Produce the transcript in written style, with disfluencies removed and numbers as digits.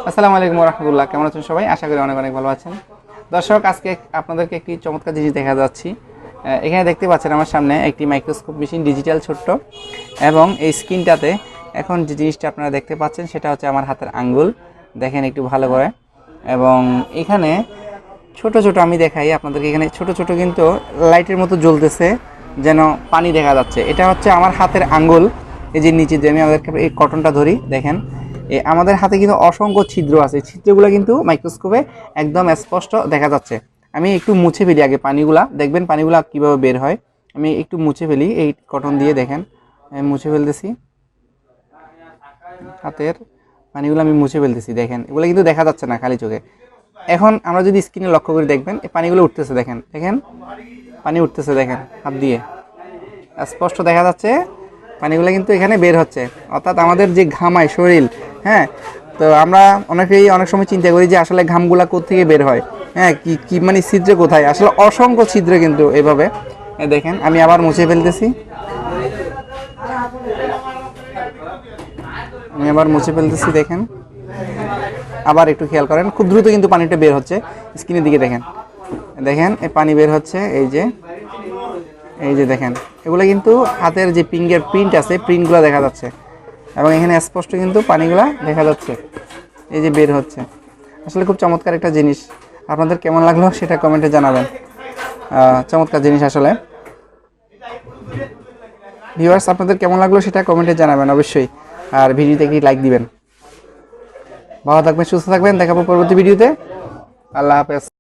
আসসালামু আলাইকুম ওয়া রাহমাতুল্লাহ। কেমন আছেন সবাই? আশা করি অনেক অনেক ভালো আছেন। দর্শক, আজকে আপনাদেরকে একটি চমৎকার জিনিস দেখা যাচ্ছি। এখানে দেখতে পাচ্ছেন আমার সামনে একটি মাইক্রোস্কোপ মেশিন, ডিজিটাল ছোট্ট, এবং এই স্ক্রিনটাতে এখন যে জিনিসটা আপনারা দেখতে পাচ্ছেন সেটা হচ্ছে আমার হাতের আঙ্গুল। দেখেন একটু ভালো করে। এবং এখানে ছোট ছোট আমি দেখাই আপনাদেরকে, এখানে ছোট ছোট কিন্তু লাইটের মতো জ্বলতেছে, যেন পানি দেখা যাচ্ছে। এটা হচ্ছে আমার হাতের আঙ্গুল। এই যে নিচে দিয়ে আমি আমাদেরকে এই কটনটা ধরি, দেখেন আমাদের হাতে কিন্তু অসংখ্য ছিদ্র আছে। ছিদ্রগুলো কিন্তু মাইক্রোস্কোপে একদম স্পষ্ট দেখা যাচ্ছে। আমি একটু মুছে ফেলি আগে পানিগুলা, দেখবেন পানিগুলা কিভাবে বের হয়। আমি একটু মুছে ফেলি এই কটন দিয়ে, দেখেন আমি মুছে ফেলতেছি হাতের পানিগুলো, আমি মুছে ফেলতেছি। দেখেন এগুলো কিন্তু দেখা যাচ্ছে না খালি চোখে। এখন আমরা যদি স্ক্রিনে লক্ষ্য করে দেখবেন এই পানিগুলো উঠতেছে, দেখেন দেখেন পানি উঠতেছে, দেখেন হাত দিয়ে স্পষ্ট দেখা যাচ্ছে পানিগুলো কিন্তু এখানে বের হচ্ছে। অর্থাৎ আমাদের যে ঘামায় শরীর, হ্যাঁ, তো আমরা অনেকেই অনেক সময় চিন্তা করি যে আসলে ঘামগুলা কোত্থেকে বের হয়, হ্যাঁ, কি কি মানে ছিদ্র কোথায়, আসলে অসংখ্য ছিদ্র কিন্তু এভাবে। দেখেন আমি আবার মুছে ফেলতেছি, দেখেন আবার একটু খেয়াল করেন, খুব দ্রুত কিন্তু পানিটা বের হচ্ছে। স্ক্রিনের দিকে দেখেন, দেখেন এই পানি বের হচ্ছে, এই যে দেখেন এগুলো কিন্তু হাতের যে ফিঙ্গার প্রিন্ট আছে, প্রিন্টগুলো দেখা যাচ্ছে, এবং এখানে স্পষ্ট কিন্তু পানিগুলো দেখা যাচ্ছে, এই যে বের হচ্ছে। আসলে খুব চমৎকার একটা জিনিস। আপনাদের কেমন লাগলো সেটা কমেন্টে জানাবেন। চমৎকার জিনিস আসলে। ভিউয়ার্স, আপনাদের কেমন লাগলো সেটা কমেন্টে জানাবেন অবশ্যই, আর ভিডিওতে একটি লাইক দিবেন। ভালো থাকবেন, সুস্থ থাকবেন, দেখাবো পরবর্তী ভিডিওতে। আল্লাহ হাফেজ।